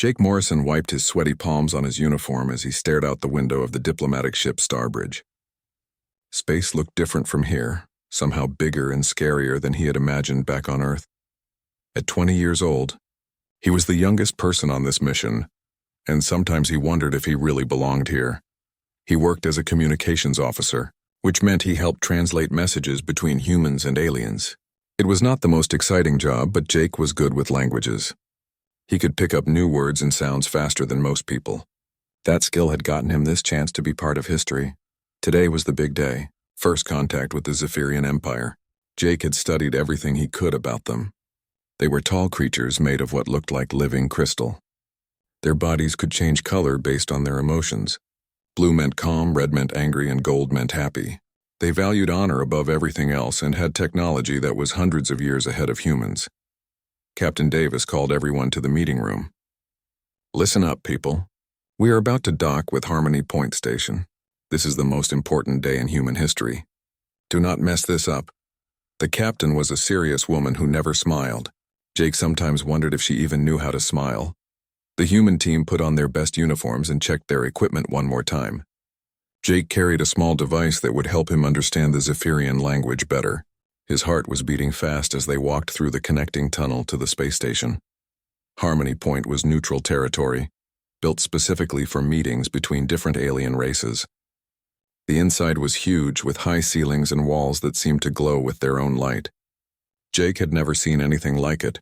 Jake Morrison wiped his sweaty palms on his uniform as he stared out the window of the diplomatic ship Starbridge. Space looked different from here, somehow bigger and scarier than he had imagined back on Earth. At 20 years old, he was the youngest person on this mission, and sometimes he wondered if he really belonged here. He worked as a communications officer, which meant he helped translate messages between humans and aliens. It was not the most exciting job, but Jake was good with languages. He could pick up new words and sounds faster than most people. That skill had gotten him this chance to be part of history. Today was the big day, first contact with the Zephyrian Empire. Jake had studied everything he could about them. They were tall creatures made of what looked like living crystal. Their bodies could change color based on their emotions. Blue meant calm, red meant angry, and gold meant happy. They valued honor above everything else and had technology that was hundreds of years ahead of humans. Captain Davis called everyone to the meeting room. "Listen up, people. We are about to dock with Harmony Point Station. This is the most important day in human history. Do not mess this up." The captain was a serious woman who never smiled. Jake sometimes wondered if she even knew how to smile. The human team put on their best uniforms and checked their equipment one more time. Jake carried a small device that would help him understand the Zephyrian language better. His heart was beating fast as they walked through the connecting tunnel to the space station. Harmony Point was neutral territory, built specifically for meetings between different alien races. The inside was huge, with high ceilings and walls that seemed to glow with their own light. Jake had never seen anything like it.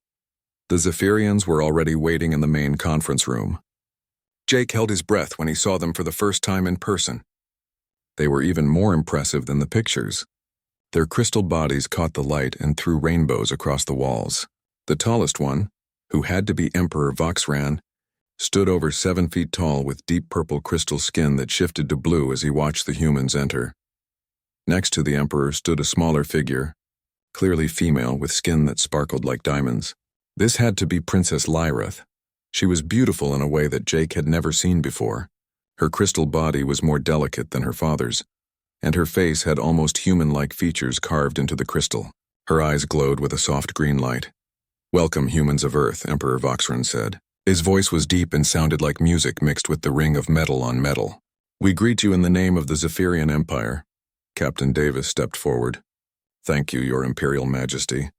The Zephyrians were already waiting in the main conference room. Jake held his breath when he saw them for the first time in person. They were even more impressive than the pictures. Their crystal bodies caught the light and threw rainbows across the walls. The tallest one, who had to be Emperor Voxran, stood over 7 feet tall with deep purple crystal skin that shifted to blue as he watched the humans enter. Next to the Emperor stood a smaller figure, clearly female with skin that sparkled like diamonds. This had to be Princess Lyrith. She was beautiful in a way that Jake had never seen before. Her crystal body was more delicate than her father's, and her face had almost human-like features carved into the crystal. Her eyes glowed with a soft green light. "Welcome, humans of Earth," Emperor Voxran said. His voice was deep and sounded like music mixed with the ring of metal on metal. "We greet you in the name of the Zephyrian Empire." Captain Davis stepped forward. "Thank you, Your Imperial Majesty.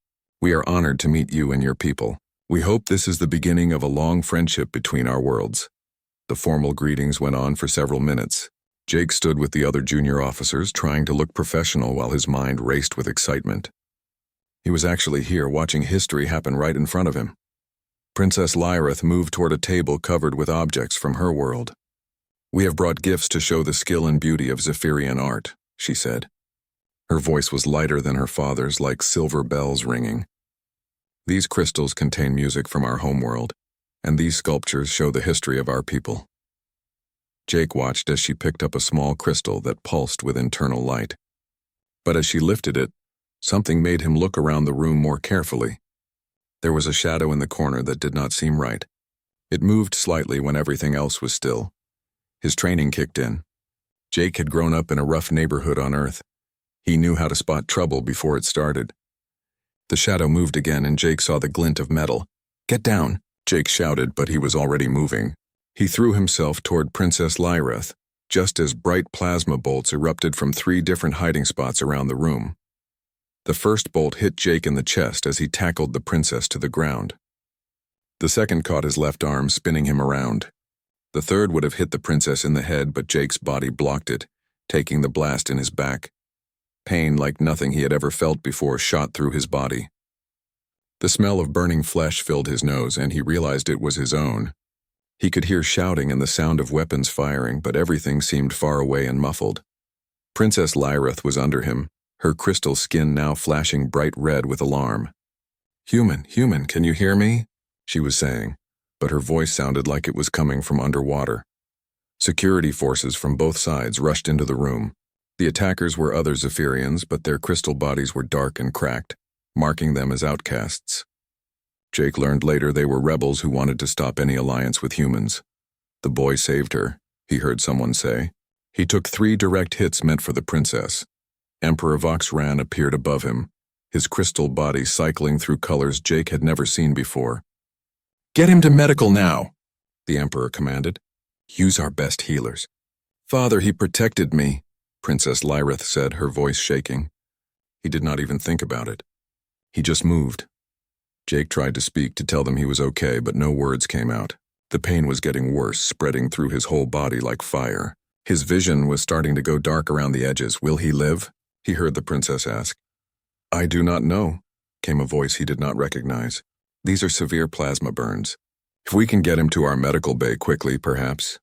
We are honored to meet you and your people. We hope this is the beginning of a long friendship between our worlds." The formal greetings went on for several minutes. Jake stood with the other junior officers, trying to look professional while his mind raced with excitement. He was actually here, watching history happen right in front of him. Princess Lyrith moved toward a table covered with objects from her world. "We have brought gifts to show the skill and beauty of Zephyrian art," she said. Her voice was lighter than her father's, like silver bells ringing. "These crystals contain music from our homeworld, and these sculptures show the history of our people." Jake watched as she picked up a small crystal that pulsed with internal light. But as she lifted it, something made him look around the room more carefully. There was a shadow in the corner that did not seem right. It moved slightly when everything else was still. His training kicked in. Jake had grown up in a rough neighborhood on Earth. He knew how to spot trouble before it started. The shadow moved again, and Jake saw the glint of metal. "Get down!" Jake shouted, but he was already moving. He threw himself toward Princess Lyrith, just as bright plasma bolts erupted from 3 different hiding spots around the room. The first bolt hit Jake in the chest as he tackled the princess to the ground. The second caught his left arm, spinning him around. The third would have hit the princess in the head, but Jake's body blocked it, taking the blast in his back. Pain like nothing he had ever felt before shot through his body. The smell of burning flesh filled his nose, and he realized it was his own. He could hear shouting and the sound of weapons firing, but everything seemed far away and muffled. Princess Lyrith was under him, her crystal skin now flashing bright red with alarm. Human, can you hear me?" she was saying, but her voice sounded like it was coming from underwater. Security forces from both sides rushed into the room. The attackers were other Zephyrians, but their crystal bodies were dark and cracked, marking them as outcasts. Jake learned later they were rebels who wanted to stop any alliance with humans. "The boy saved her," he heard someone say. He took 3 direct hits meant for the princess. Emperor Voxran appeared above him, his crystal body cycling through colors Jake had never seen before. "Get him to medical now!" the Emperor commanded. Use our best healers. Father, he protected me, Princess Lyrith said, her voice shaking. He did not even think about it. He just moved. Jake tried to speak to tell them he was okay, but no words came out. The pain was getting worse, spreading through his whole body like fire. His vision was starting to go dark around the edges. Will he live? He heard the princess ask. I do not know, came a voice he did not recognize. These are severe plasma burns. If we can get him to our medical bay quickly, perhaps.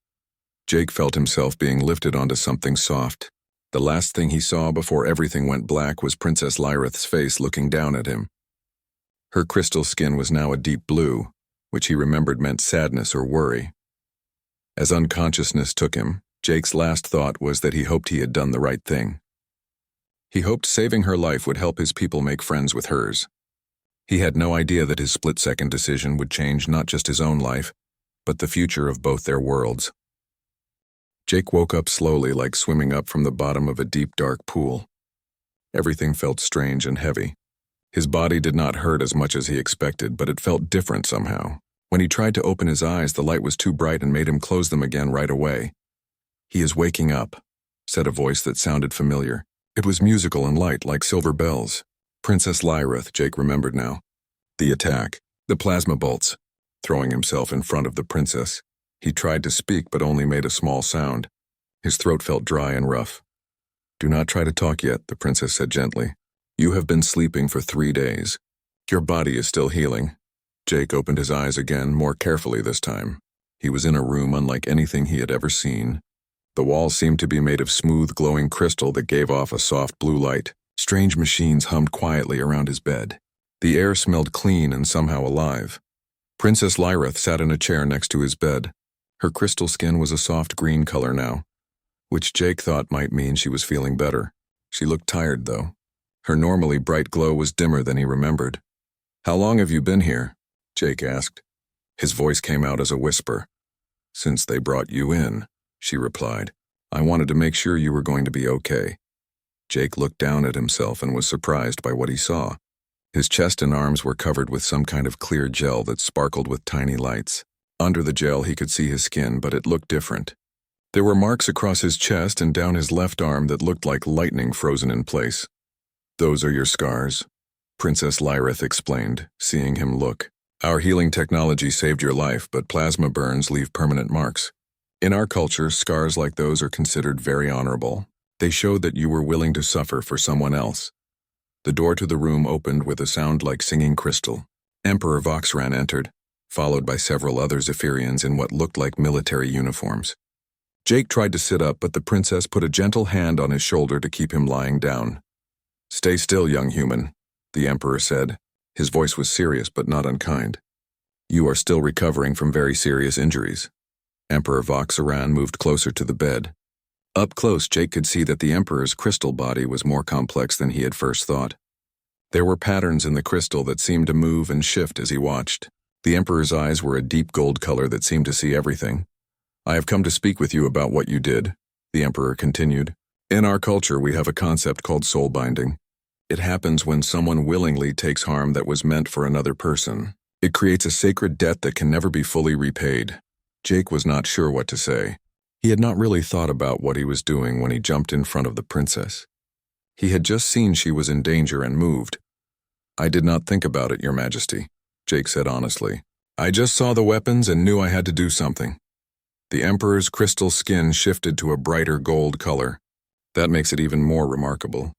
Jake felt himself being lifted onto something soft. The last thing he saw before everything went black was Princess Lyrith's face looking down at him. Her crystal skin was now a deep blue, which he remembered meant sadness or worry. As unconsciousness took him, Jake's last thought was that he hoped he had done the right thing. He hoped saving her life would help his people make friends with hers. He had no idea that his split-second decision would change not just his own life, but the future of both their worlds. Jake woke up slowly, like swimming up from the bottom of a deep, dark pool. Everything felt strange and heavy. His body did not hurt as much as he expected, but it felt different somehow. When he tried to open his eyes, the light was too bright and made him close them again right away. He is waking up, said a voice that sounded familiar. It was musical and light, like silver bells. Princess Lyrith, Jake remembered now. The attack, the plasma bolts. Throwing himself in front of the princess. He tried to speak, but only made a small sound. His throat felt dry and rough. Do not try to talk yet, the princess said gently. You have been sleeping for 3 days. Your body is still healing. Jake opened his eyes again, more carefully this time. He was in a room unlike anything he had ever seen. The walls seemed to be made of smooth, glowing crystal that gave off a soft blue light. Strange machines hummed quietly around his bed. The air smelled clean and somehow alive. Princess Lyrith sat in a chair next to his bed. Her crystal skin was a soft green color now, which Jake thought might mean she was feeling better. She looked tired, though. Her normally bright glow was dimmer than he remembered. How long have you been here? Jake asked. His voice came out as a whisper. Since they brought you in, she replied. I wanted to make sure you were going to be okay. Jake looked down at himself and was surprised by what he saw. His chest and arms were covered with some kind of clear gel that sparkled with tiny lights. Under the gel he could see his skin, but it looked different. There were marks across his chest and down his left arm that looked like lightning frozen in place. Those are your scars, Princess Lyrith explained, seeing him look. Our healing technology saved your life, but plasma burns leave permanent marks. In our culture, scars like those are considered very honorable. They showed that you were willing to suffer for someone else. The door to the room opened with a sound like singing crystal. Emperor Voxran entered, followed by several other Zephyrians in what looked like military uniforms. Jake tried to sit up, but the princess put a gentle hand on his shoulder to keep him lying down. Stay still, young human, the Emperor said. His voice was serious but not unkind. You are still recovering from very serious injuries. Emperor Voxran moved closer to the bed. Up close, Jake could see that the Emperor's crystal body was more complex than he had first thought. There were patterns in the crystal that seemed to move and shift as he watched. The Emperor's eyes were a deep gold color that seemed to see everything. I have come to speak with you about what you did, the Emperor continued. In our culture, we have a concept called soul binding. It happens when someone willingly takes harm that was meant for another person. It creates a sacred debt that can never be fully repaid. Jake was not sure what to say. He had not really thought about what he was doing when he jumped in front of the princess. He had just seen she was in danger and moved. I did not think about it, Your Majesty, Jake said honestly. I just saw the weapons and knew I had to do something. The Emperor's crystal skin shifted to a brighter gold color. That makes it even more remarkable.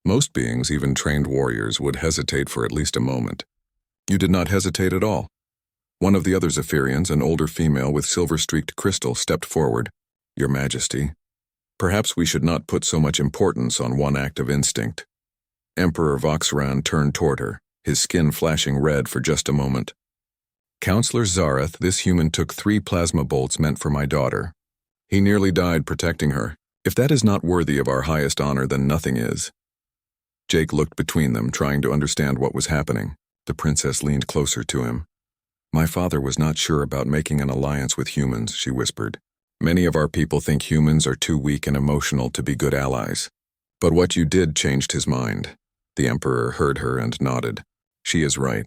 Most beings, even trained warriors, would hesitate for at least a moment. You did not hesitate at all. One of the other Zephyrians, an older female with silver-streaked crystal, stepped forward. Your Majesty, perhaps we should not put so much importance on one act of instinct. Emperor Voxran turned toward her, his skin flashing red for just a moment. Counselor Zareth, this human took 3 plasma bolts meant for my daughter. He nearly died protecting her. If that is not worthy of our highest honor, then nothing is. Jake looked between them, trying to understand what was happening. The princess leaned closer to him. My father was not sure about making an alliance with humans, she whispered. Many of our people think humans are too weak and emotional to be good allies. But what you did changed his mind. The Emperor heard her and nodded. She is right.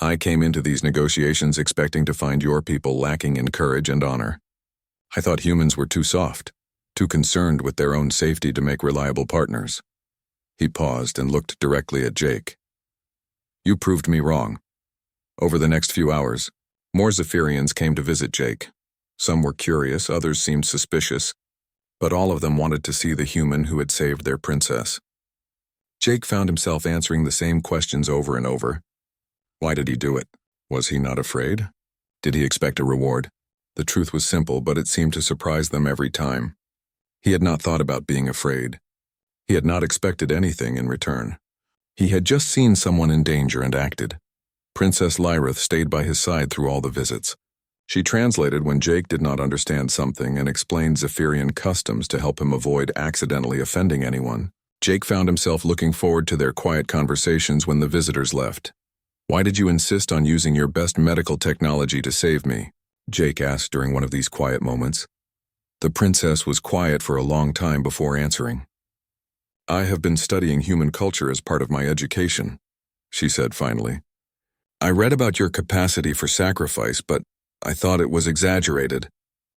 I came into these negotiations expecting to find your people lacking in courage and honor. I thought humans were too soft, too concerned with their own safety to make reliable partners." He paused and looked directly at Jake. "You proved me wrong." Over the next few hours, more Zephyrians came to visit Jake. Some were curious, others seemed suspicious, but all of them wanted to see the human who had saved their princess. Jake found himself answering the same questions over and over. Why did he do it? Was he not afraid? Did he expect a reward? The truth was simple, but it seemed to surprise them every time. He had not thought about being afraid. He had not expected anything in return. He had just seen someone in danger and acted. Princess Lyrith stayed by his side through all the visits. She translated when Jake did not understand something and explained Zephyrian customs to help him avoid accidentally offending anyone. Jake found himself looking forward to their quiet conversations when the visitors left. "Why did you insist on using your best medical technology to save me?" Jake asked during one of these quiet moments. The princess was quiet for a long time before answering. "I have been studying human culture as part of my education," she said finally. "I read about your capacity for sacrifice, but I thought it was exaggerated.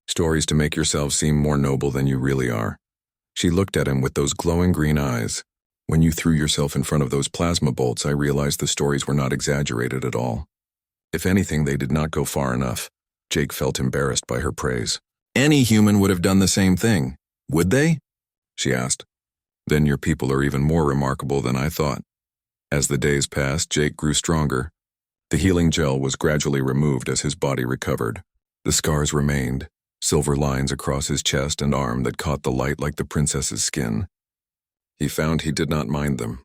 Stories to make yourself seem more noble than you really are." She looked at him with those glowing green eyes. "When you threw yourself in front of those plasma bolts, I realized the stories were not exaggerated at all. If anything, they did not go far enough." Jake felt embarrassed by her praise. "Any human would have done the same thing, would they?" she asked. "Then your people are even more remarkable than I thought." As the days passed, Jake grew stronger. The healing gel was gradually removed as his body recovered. The scars remained, silver lines across his chest and arm that caught the light like the princess's skin. He found he did not mind them.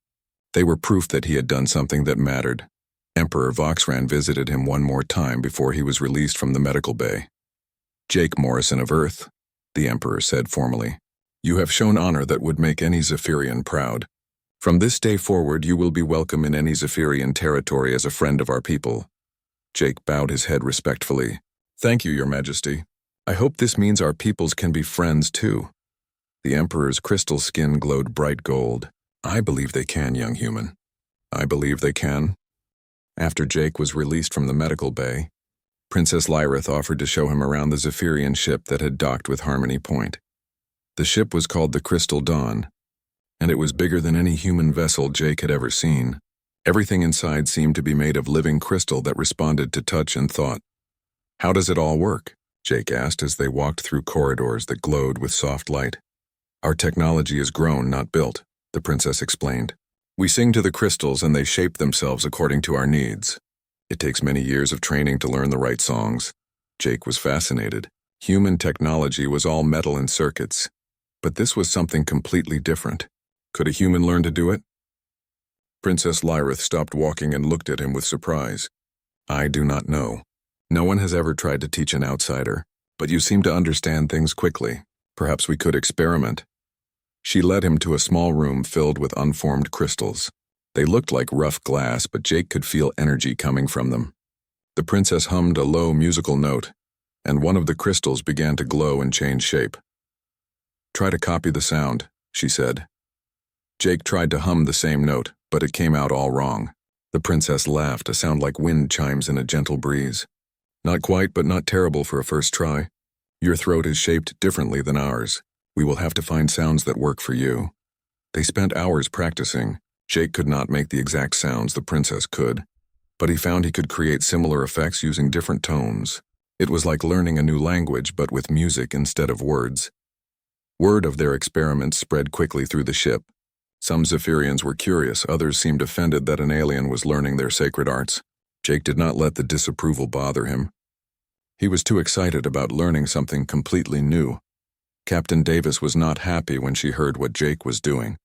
They were proof that he had done something that mattered. Emperor Voxran visited him one more time before he was released from the medical bay. "Jake Morrison of Earth," the Emperor said formally, "you have shown honor that would make any Zephyrian proud. From this day forward, you will be welcome in any Zephyrian territory as a friend of our people." Jake bowed his head respectfully. "Thank you, Your Majesty. I hope this means our peoples can be friends too." The Emperor's crystal skin glowed bright gold. "I believe they can, young human. I believe they can." After Jake was released from the medical bay, Princess Lyrith offered to show him around the Zephyrian ship that had docked with Harmony Point. The ship was called the Crystal Dawn, and it was bigger than any human vessel Jake had ever seen. Everything inside seemed to be made of living crystal that responded to touch and thought. "How does it all work?" Jake asked as they walked through corridors that glowed with soft light. "Our technology is grown, not built," the princess explained. "We sing to the crystals and they shape themselves according to our needs. It takes many years of training to learn the right songs." Jake was fascinated. Human technology was all metal and circuits, but this was something completely different. Could a human learn to do it? Princess Lyrith stopped walking and looked at him with surprise. "I do not know. No one has ever tried to teach an outsider, but you seem to understand things quickly. Perhaps we could experiment." She led him to a small room filled with unformed crystals. They looked like rough glass, but Jake could feel energy coming from them. The princess hummed a low musical note, and one of the crystals began to glow and change shape. "Try to copy the sound," she said. Jake tried to hum the same note, but it came out all wrong. The princess laughed, a sound like wind chimes in a gentle breeze. "Not quite, but not terrible for a first try. Your throat is shaped differently than ours. We will have to find sounds that work for you." They spent hours practicing. Jake could not make the exact sounds the princess could, but he found he could create similar effects using different tones. It was like learning a new language, but with music instead of words. Word of their experiments spread quickly through the ship. Some Zephyrians were curious, others seemed offended that an alien was learning their sacred arts. Jake did not let the disapproval bother him. He was too excited about learning something completely new. Captain Davis was not happy when she heard what Jake was doing.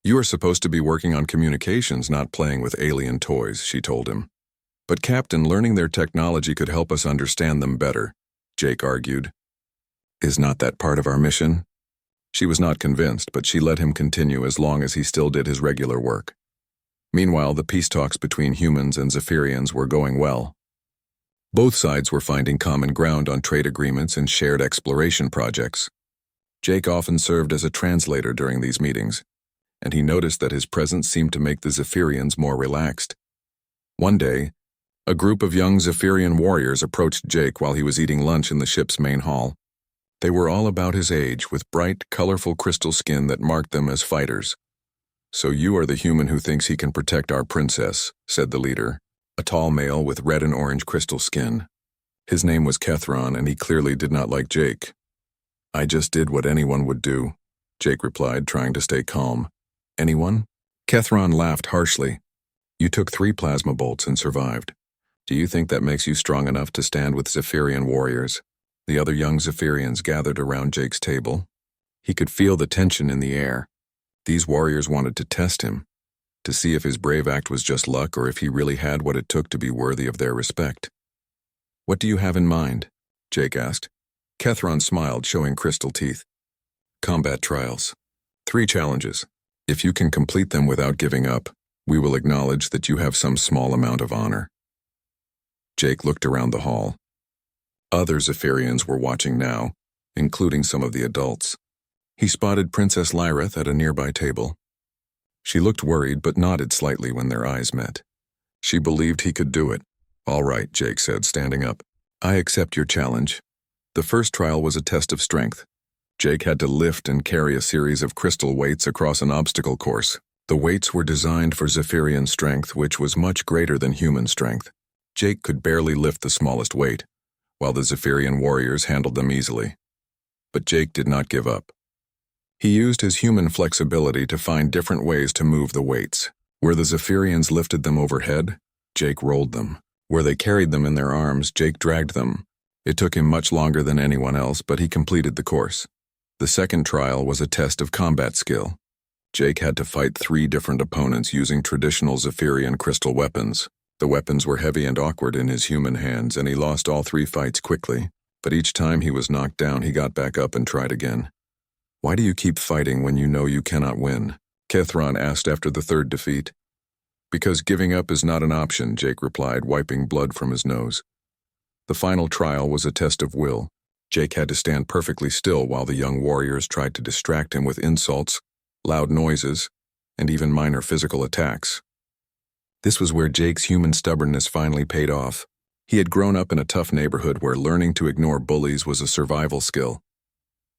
"You are supposed to be working on communications, not playing with alien toys," she told him. "But Captain, learning their technology could help us understand them better," Jake argued. "Is not that part of our mission?" She was not convinced, but she let him continue as long as he still did his regular work. Meanwhile, the peace talks between humans and Zephyrians were going well. Both sides were finding common ground on trade agreements and shared exploration projects. Jake often served as a translator during these meetings, and he noticed that his presence seemed to make the Zephyrians more relaxed. One day, A group of young Zephyrian warriors approached Jake while he was eating lunch in the ship's main hall. They were all about his age, with bright, colorful crystal skin that marked them as fighters. "So you are the human who thinks he can protect our princess," said the leader, a tall male with red and orange crystal skin. His name was Kethron, and he clearly did not like Jake. "I just did what anyone would do," Jake replied, trying to stay calm. "Anyone?" Kethron laughed harshly. "You took 3 plasma bolts and survived. Do you think that makes you strong enough to stand with Zephyrian warriors?" The other young Zephyrians gathered around Jake's table. He could feel the tension in the air. These warriors wanted to test him, to see if his brave act was just luck or if he really had what it took to be worthy of their respect. "What do you have in mind?" Jake asked. Kethron smiled, showing crystal teeth. "Combat trials. 3 challenges. If you can complete them without giving up, we will acknowledge that you have some small amount of honor." Jake looked around the hall. Other Zephyrians were watching now, including some of the adults. He spotted Princess Lyrith at a nearby table. She looked worried but nodded slightly when their eyes met. She believed he could do it. "All right," Jake said, standing up. "I accept your challenge." The first trial was a test of strength. Jake had to lift and carry a series of crystal weights across an obstacle course. The weights were designed for Zephyrian strength, which was much greater than human strength. Jake could barely lift the smallest weight, while the Zephyrian warriors handled them easily. But Jake did not give up. He used his human flexibility to find different ways to move the weights. Where the Zephyrians lifted them overhead, Jake rolled them. Where they carried them in their arms, Jake dragged them. It took him much longer than anyone else, but he completed the course. The second trial was a test of combat skill. Jake had to fight 3 different opponents using traditional Zephyrian crystal weapons. The weapons were heavy and awkward in his human hands, and he lost all 3 fights quickly. But each time he was knocked down, he got back up and tried again. "Why do you keep fighting when you know you cannot win?" Kethron asked after the 3rd defeat. "Because giving up is not an option," Jake replied, wiping blood from his nose. The final trial was a test of will. Jake had to stand perfectly still while the young warriors tried to distract him with insults, loud noises, and even minor physical attacks. This was where Jake's human stubbornness finally paid off. He had grown up in a tough neighborhood where learning to ignore bullies was a survival skill.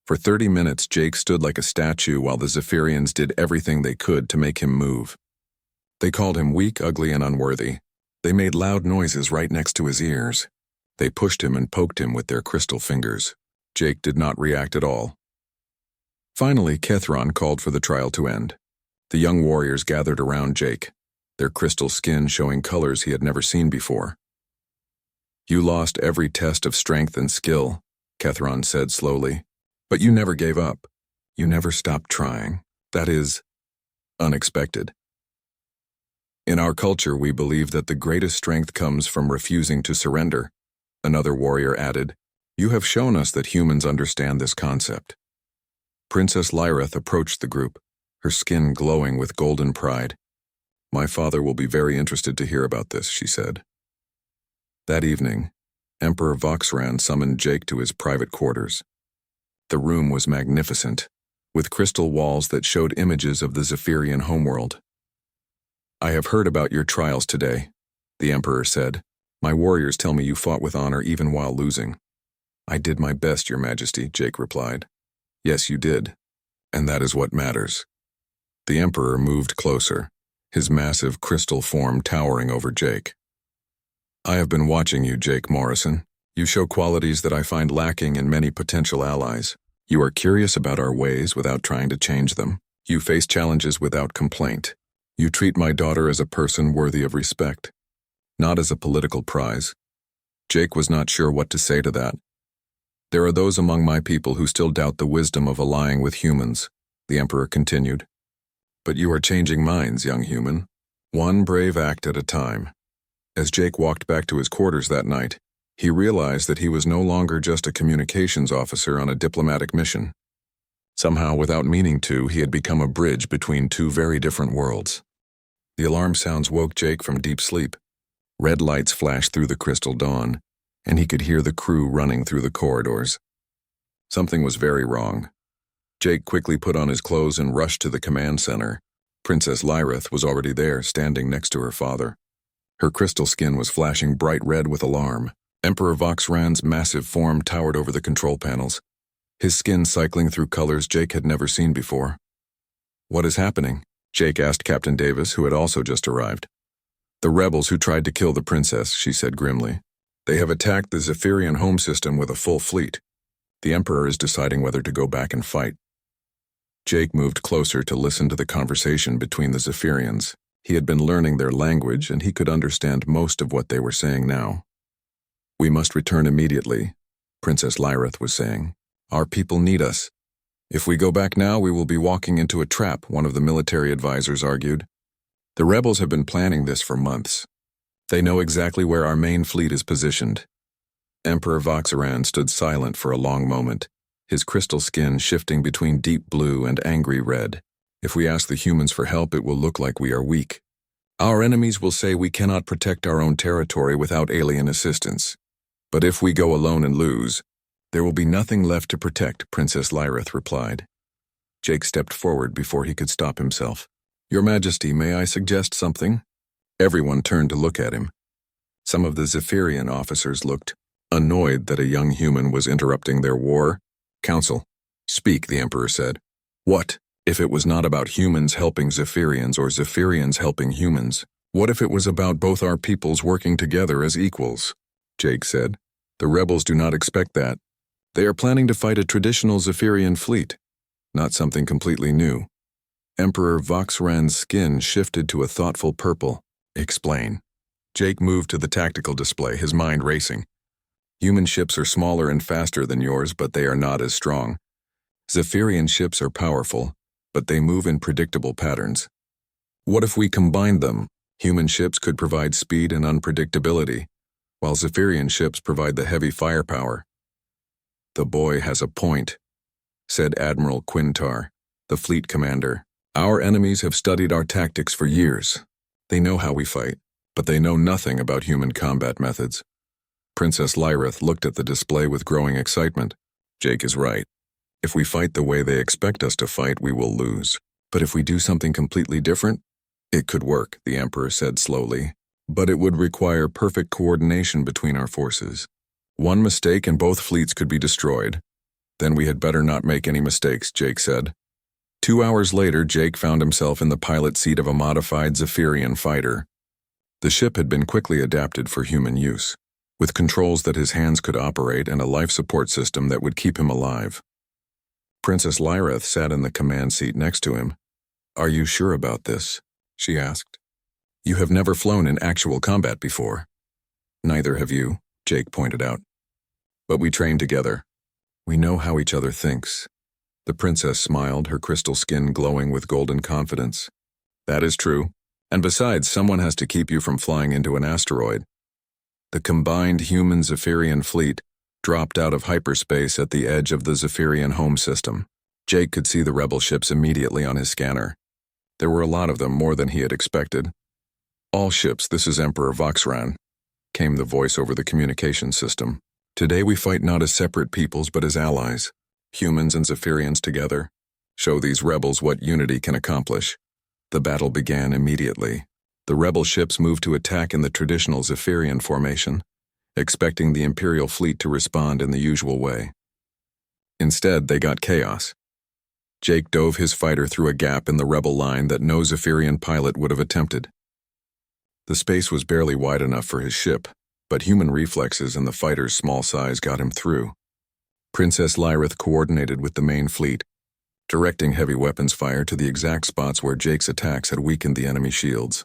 For 30 minutes, Jake stood like a statue while the Zephyrians did everything they could to make him move. They called him weak, ugly, and unworthy. They made loud noises right next to his ears. They pushed him and poked him with their crystal fingers. Jake did not react at all. Finally, Kethron called for the trial to end. The young warriors gathered around Jake, their crystal skin showing colors he had never seen before. "You lost every test of strength and skill," Kethron said slowly. "But you never gave up. You never stopped trying. That is unexpected. In our culture, we believe that the greatest strength comes from refusing to surrender," another warrior added. "You have shown us that humans understand this concept." Princess Lyrith approached the group, her skin glowing with golden pride. "My father will be very interested to hear about this," she said. That evening, Emperor Voxran summoned Jake to his private quarters. The room was magnificent, with crystal walls that showed images of the Zephyrian homeworld. "I have heard about your trials today," the Emperor said. "My warriors tell me you fought with honor even while losing." "I did my best, Your Majesty," Jake replied. "Yes, you did. And that is what matters." The Emperor moved closer, his massive crystal form towering over Jake. "I have been watching you, Jake Morrison. You show qualities that I find lacking in many potential allies. You are curious about our ways without trying to change them. You face challenges without complaint. You treat my daughter as a person worthy of respect, not as a political prize." Jake was not sure what to say to that. "There are those among my people who still doubt the wisdom of allying with humans," the Emperor continued. "But you are changing minds, young human. One brave act at a time." As Jake walked back to his quarters that night, he realized that he was no longer just a communications officer on a diplomatic mission. Somehow, without meaning to, he had become a bridge between 2 very different worlds. The alarm sounds woke Jake from deep sleep. Red lights flashed through the crystal dawn, and he could hear the crew running through the corridors. Something was very wrong. Jake quickly put on his clothes and rushed to the command center. Princess Lyrith was already there, standing next to her father. Her crystal skin was flashing bright red with alarm. Emperor Voxran's massive form towered over the control panels, his skin cycling through colors Jake had never seen before. "What is happening?" Jake asked Captain Davis, who had also just arrived. "The rebels who tried to kill the princess," she said grimly. "They have attacked the Zephyrian home system with a full fleet. The Emperor is deciding whether to go back and fight." Jake moved closer to listen to the conversation between the Zephyrians. He had been learning their language, and he could understand most of what they were saying now. "We must return immediately," Princess Lyrith was saying. "Our people need us. If we go back now, we will be walking into a trap," one of the military advisors argued. "The rebels have been planning this for months. They know exactly where our main fleet is positioned." Emperor Voxran stood silent for a long moment, his crystal skin shifting between deep blue and angry red. "If we ask the humans for help, it will look like we are weak. Our enemies will say we cannot protect our own territory without alien assistance. But if we go alone and lose, there will be nothing left to protect," Princess Lyrith replied. Jake stepped forward before he could stop himself. "Your Majesty, may I suggest something?" Everyone turned to look at him. Some of the Zephyrian officers looked annoyed that a young human was interrupting their war. "Council, speak," the Emperor said. "What if it was not about humans helping Zephyrians or Zephyrians helping humans? What if it was about both our peoples working together as equals?" Jake said. "The rebels do not expect that. They are planning to fight a traditional Zephyrian fleet, not something completely new." Emperor Voxran's skin shifted to a thoughtful purple. "Explain." Jake moved to the tactical display, his mind racing. "Human ships are smaller and faster than yours, but they are not as strong. Zephyrian ships are powerful, but they move in predictable patterns. What if we combined them? Human ships could provide speed and unpredictability, while Zephyrian ships provide the heavy firepower." "The boy has a point," said Admiral Quintar, the fleet commander. "Our enemies have studied our tactics for years. They know how we fight, but they know nothing about human combat methods." Princess Lyrith looked at the display with growing excitement. "Jake is right. If we fight the way they expect us to fight, we will lose. But if we do something completely different, it could work," the Emperor said slowly. "But it would require perfect coordination between our forces. One mistake and both fleets could be destroyed. Then we had better not make any mistakes," Jake said. 2 hours later, Jake found himself in the pilot seat of a modified Zephyrian fighter. The ship had been quickly adapted for human use, with controls that his hands could operate and a life support system that would keep him alive. Princess Lyrith sat in the command seat next to him. "Are you sure about this?" she asked. "You have never flown in actual combat before." "Neither have you," Jake pointed out. "But we trained together. We know how each other thinks." The princess smiled, her crystal skin glowing with golden confidence. "That is true. And besides, someone has to keep you from flying into an asteroid." The combined human Zephyrian fleet dropped out of hyperspace at the edge of the Zephyrian home system. Jake could see the rebel ships immediately on his scanner. There were a lot of them, more than he had expected. "All ships, this is Emperor Voxran," came the voice over the communication system. "Today we fight not as separate peoples but as allies, humans and Zephyrians together. Show these rebels what unity can accomplish." The battle began immediately. The rebel ships moved to attack in the traditional Zephyrian formation, expecting the Imperial fleet to respond in the usual way. Instead, they got chaos. Jake dove his fighter through a gap in the rebel line that no Zephyrian pilot would have attempted. The space was barely wide enough for his ship, but human reflexes and the fighter's small size got him through. Princess Lyrith coordinated with the main fleet, directing heavy weapons fire to the exact spots where Jake's attacks had weakened the enemy shields.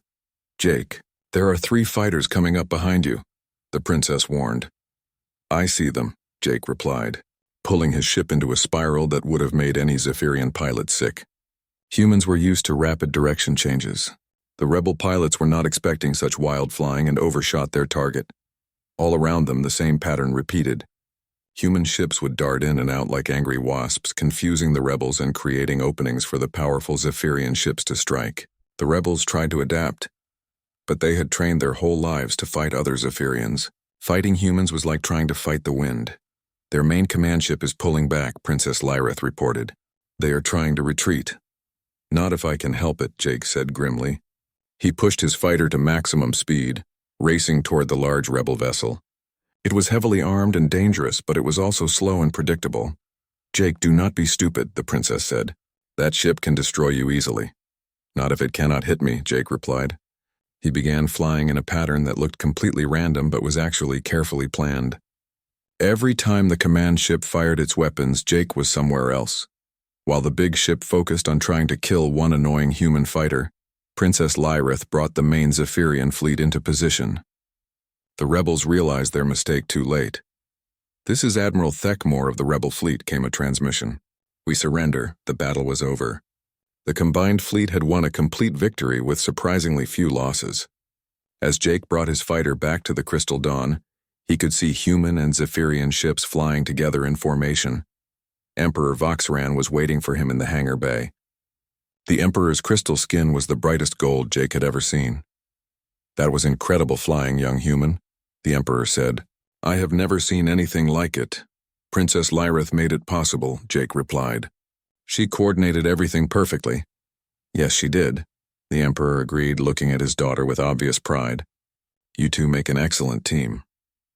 "Jake, there are 3 fighters coming up behind you," the princess warned. "I see them," Jake replied, pulling his ship into a spiral that would have made any Zephyrian pilot sick. Humans were used to rapid direction changes. The rebel pilots were not expecting such wild flying and overshot their target. All around them, the same pattern repeated. Human ships would dart in and out like angry wasps, confusing the rebels and creating openings for the powerful Zephyrian ships to strike. The rebels tried to adapt, but they had trained their whole lives to fight other Zephyrians. Fighting humans was like trying to fight the wind. "Their main command ship is pulling back," Princess Lyrith reported. "They are trying to retreat." "Not if I can help it," Jake said grimly. He pushed his fighter to maximum speed, racing toward the large rebel vessel. It was heavily armed and dangerous, but it was also slow and predictable. "Jake, do not be stupid," the princess said. "That ship can destroy you easily." "Not if it cannot hit me," Jake replied. He began flying in a pattern that looked completely random but was actually carefully planned. Every time the command ship fired its weapons, Jake was somewhere else. While the big ship focused on trying to kill one annoying human fighter, Princess Lyrith brought the main Zephyrian fleet into position. The rebels realized their mistake too late. "This is Admiral Thekmore of the rebel fleet," came a transmission. "We surrender. The battle was over." The combined fleet had won a complete victory with surprisingly few losses. As Jake brought his fighter back to the Crystal Dawn, he could see human and Zephyrian ships flying together in formation. Emperor Voxran was waiting for him in the hangar bay. The Emperor's crystal skin was the brightest gold Jake had ever seen. "That was incredible flying, young human," the Emperor said. "I have never seen anything like it." "Princess Lyrith made it possible," Jake replied. "She coordinated everything perfectly." "Yes, she did," the Emperor agreed, looking at his daughter with obvious pride. "You two make an excellent team."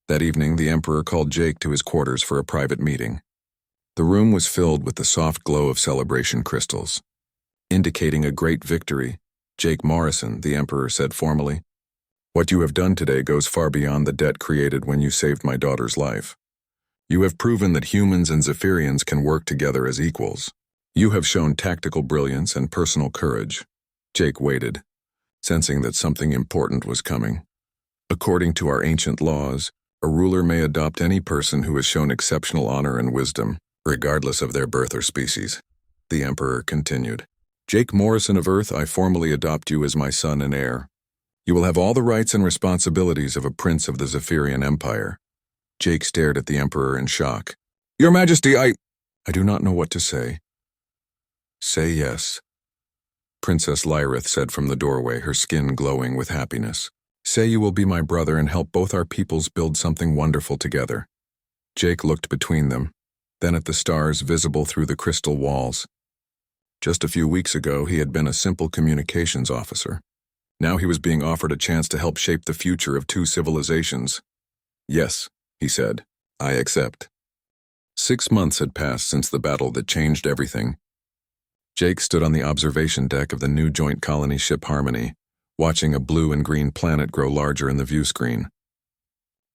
That evening, the Emperor called Jake to his quarters for a private meeting. The room was filled with the soft glow of celebration crystals. Indicating a great victory, "Jake Morrison," the Emperor said formally, "what you have done today goes far beyond the debt created when you saved my daughter's life. You have proven that humans and Zephyrians can work together as equals. You have shown tactical brilliance and personal courage." Jake waited, sensing that something important was coming. "According to our ancient laws, a ruler may adopt any person who has shown exceptional honor and wisdom, regardless of their birth or species," the Emperor continued. "Jake Morrison of Earth, I formally adopt you as my son and heir. You will have all the rights and responsibilities of a prince of the Zephyrian Empire." Jake stared at the Emperor in shock. "Your Majesty, I do not know what to say." "Say yes," Princess Lyrith said from the doorway, her skin glowing with happiness. "Say you will be my brother and help both our peoples build something wonderful together." Jake looked between them, then at the stars visible through the crystal walls. Just a few weeks ago, he had been a simple communications officer. Now he was being offered a chance to help shape the future of two civilizations. "Yes," he said, "I accept." 6 months had passed since the battle that changed everything. Jake stood on the observation deck of the new joint colony ship Harmony, watching a blue and green planet grow larger in the view screen.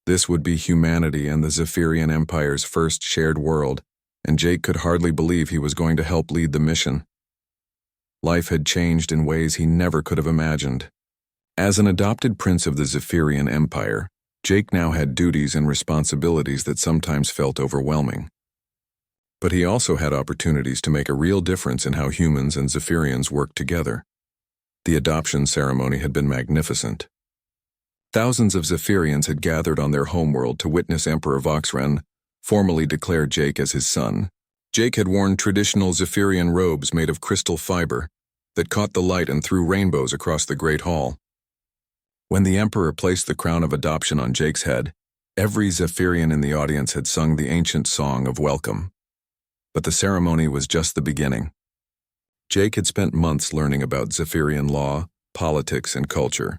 This would be humanity and the Zephyrian Empire's first shared world, and Jake could hardly believe he was going to help lead the mission. Life had changed in ways he never could have imagined. As an adopted prince of the Zephyrian Empire, Jake now had duties and responsibilities that sometimes felt overwhelming. But he also had opportunities to make a real difference in how humans and Zephyrians worked together. The adoption ceremony had been magnificent. Thousands of Zephyrians had gathered on their homeworld to witness Emperor Voxran formally declare Jake as his son. Jake had worn traditional Zephyrian robes made of crystal fiber that caught the light and threw rainbows across the Great Hall. When the Emperor placed the crown of adoption on Jake's head, every Zephyrian in the audience had sung the ancient song of welcome. But the ceremony was just the beginning. Jake had spent months learning about Zephyrian law, politics, and culture.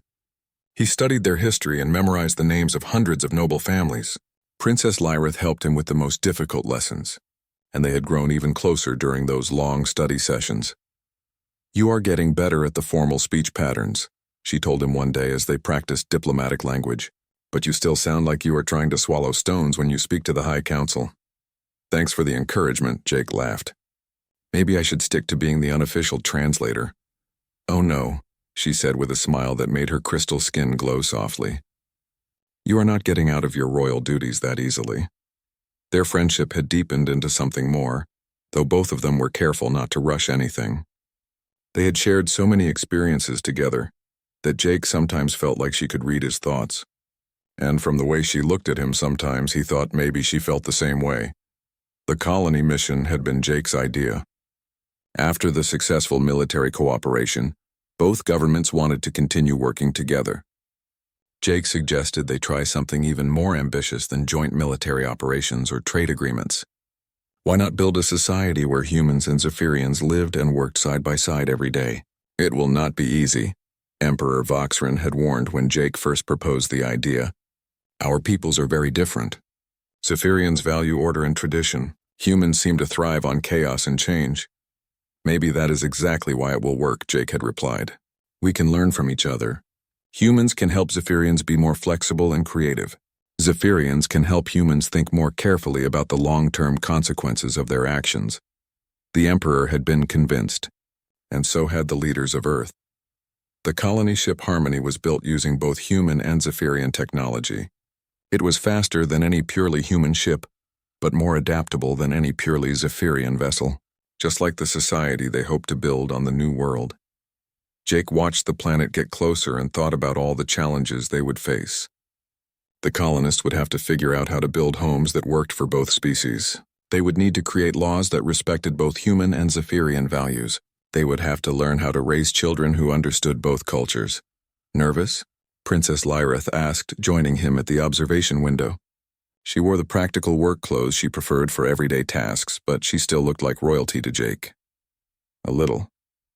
He studied their history and memorized the names of hundreds of noble families. Princess Lyrith helped him with the most difficult lessons, and they had grown even closer during those long study sessions. "You are getting better at the formal speech patterns," she told him one day as they practiced diplomatic language, "but you still sound like you are trying to swallow stones when you speak to the High Council." "Thanks for the encouragement," Jake laughed. "Maybe I should stick to being the unofficial translator." "Oh no," she said with a smile that made her crystal skin glow softly. "You are not getting out of your royal duties that easily." Their friendship had deepened into something more, though both of them were careful not to rush anything. They had shared so many experiences together that Jake sometimes felt like she could read his thoughts. And from the way she looked at him sometimes, he thought maybe she felt the same way. The colony mission had been Jake's idea. After the successful military cooperation, both governments wanted to continue working together. Jake suggested they try something even more ambitious than joint military operations or trade agreements. Why not build a society where humans and Zephyrians lived and worked side by side every day? "It will not be easy," Emperor Voxran had warned when Jake first proposed the idea. Our peoples are very different. Zephyrians value order and tradition. Humans seem to thrive on chaos and change. Maybe that is exactly why it will work, Jake had replied. We can learn from each other. Humans can help Zephyrians be more flexible and creative. Zephyrians can help humans think more carefully about the long-term consequences of their actions. The Emperor had been convinced, and so had the leaders of Earth. The colony ship Harmony was built using both human and Zephyrian technology. It was faster than any purely human ship, but more adaptable than any purely Zephyrian vessel, just like the society they hoped to build on the new world. Jake watched the planet get closer and thought about all the challenges they would face. The colonists would have to figure out how to build homes that worked for both species. They would need to create laws that respected both human and Zephyrian values. They would have to learn how to raise children who understood both cultures. Nervous? Princess Lyrith asked, joining him at the observation window. She wore the practical work clothes she preferred for everyday tasks, but she still looked like royalty to Jake. A little,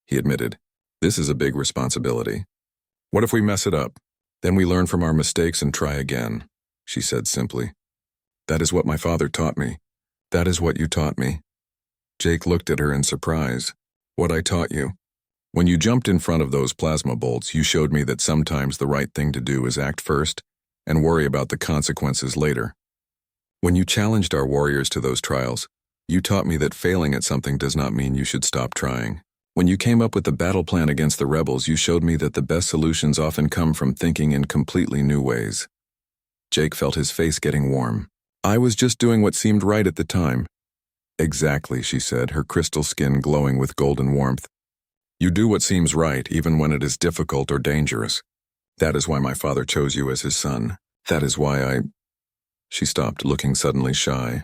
he admitted. This is a big responsibility. What if we mess it up? Then we learn from our mistakes and try again, she said simply. That is what my father taught me. That is what you taught me. Jake looked at her in surprise. What I taught you? When you jumped in front of those plasma bolts, you showed me that sometimes the right thing to do is act first and worry about the consequences later. When you challenged our warriors to those trials, you taught me that failing at something does not mean you should stop trying. When you came up with the battle plan against the rebels, you showed me that the best solutions often come from thinking in completely new ways. Jake felt his face getting warm. I was just doing what seemed right at the time. Exactly, she said, her crystal skin glowing with golden warmth. You do what seems right, even when it is difficult or dangerous. That is why my father chose you as his son. That is why I... She stopped, looking suddenly shy.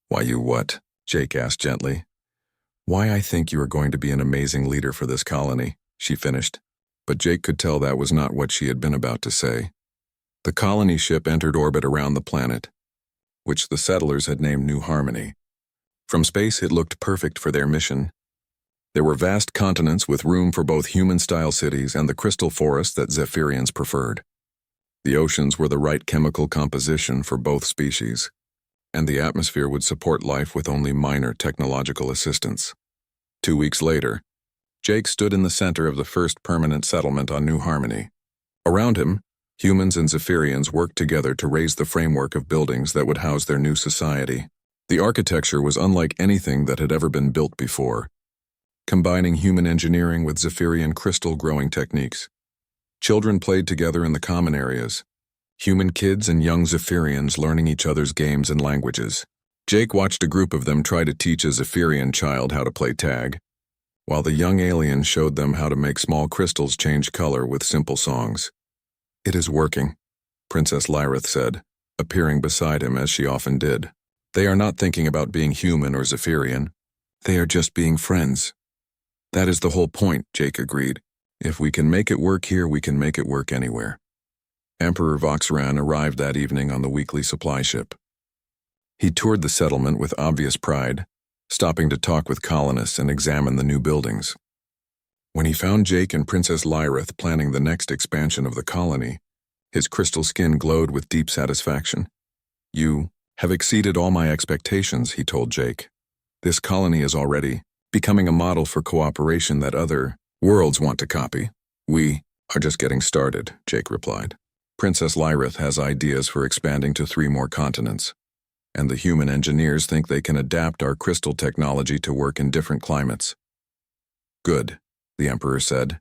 Why you what? Jake asked gently. Why I think you are going to be an amazing leader for this colony, she finished. But Jake could tell that was not what she had been about to say. The colony ship entered orbit around the planet, which the settlers had named New Harmony. From space, it looked perfect for their mission. There were vast continents with room for both human-style cities and the crystal forest that Zephyrians preferred. The oceans were the right chemical composition for both species, and the atmosphere would support life with only minor technological assistance. 2 weeks later, Jake stood in the center of the first permanent settlement on New Harmony. Around him, humans and Zephyrians worked together to raise the framework of buildings that would house their new society. The architecture was unlike anything that had ever been built before, combining human engineering with Zephyrian crystal growing techniques. Children played together in the common areas, human kids and young Zephyrians learning each other's games and languages. Jake watched a group of them try to teach a Zephyrian child how to play tag, while the young alien showed them how to make small crystals change color with simple songs. It is working, Princess Lyrith said, appearing beside him as she often did. They are not thinking about being human or Zephyrian. They are just being friends. That is the whole point, Jake agreed. If we can make it work here, we can make it work anywhere. Emperor Voxran arrived that evening on the weekly supply ship. He toured the settlement with obvious pride, stopping to talk with colonists and examine the new buildings. When he found Jake and Princess Lyrith planning the next expansion of the colony, his crystal skin glowed with deep satisfaction. You have exceeded all my expectations, he told Jake. This colony is already becoming a model for cooperation that other worlds want to copy. We are just getting started, Jake replied. Princess Lyrith has ideas for expanding to 3 more continents, and the human engineers think they can adapt our crystal technology to work in different climates. Good, the Emperor said.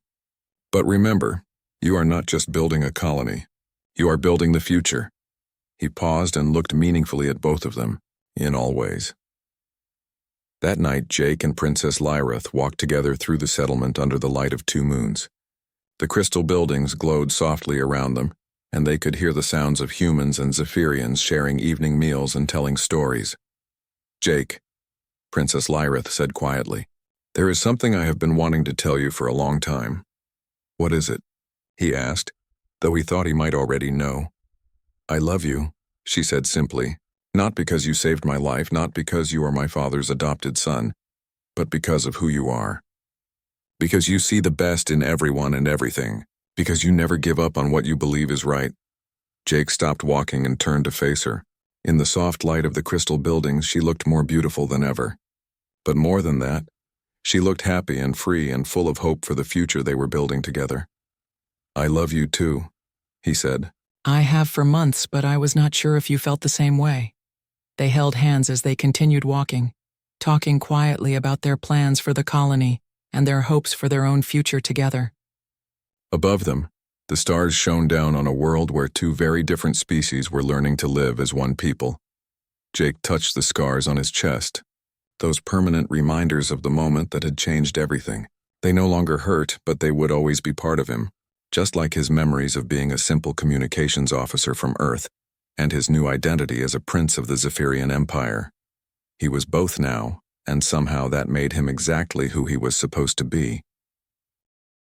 But remember, you are not just building a colony. You are building the future. He paused and looked meaningfully at both of them, in all ways. That night, Jake and Princess Lyrith walked together through the settlement under the light of 2 moons. The crystal buildings glowed softly around them, and they could hear the sounds of humans and Zephyrians sharing evening meals and telling stories. Jake, Princess Lyrith said quietly, there is something I have been wanting to tell you for a long time. What is it? He asked, though he thought he might already know. I love you, she said simply, not because you saved my life, not because you are my father's adopted son, but because of who you are. Because you see the best in everyone and everything. Because you never give up on what you believe is right. Jake stopped walking and turned to face her. In the soft light of the crystal buildings, she looked more beautiful than ever. But more than that, she looked happy and free and full of hope for the future they were building together. "I love you too," he said. "I have for months, but I was not sure if you felt the same way." They held hands as they continued walking, talking quietly about their plans for the colony and their hopes for their own future together. Above them, the stars shone down on a world where two very different species were learning to live as one people. Jake touched the scars on his chest, those permanent reminders of the moment that had changed everything. They no longer hurt, but they would always be part of him, just like his memories of being a simple communications officer from Earth and his new identity as a prince of the Zephyrian Empire. He was both now, and somehow that made him exactly who he was supposed to be.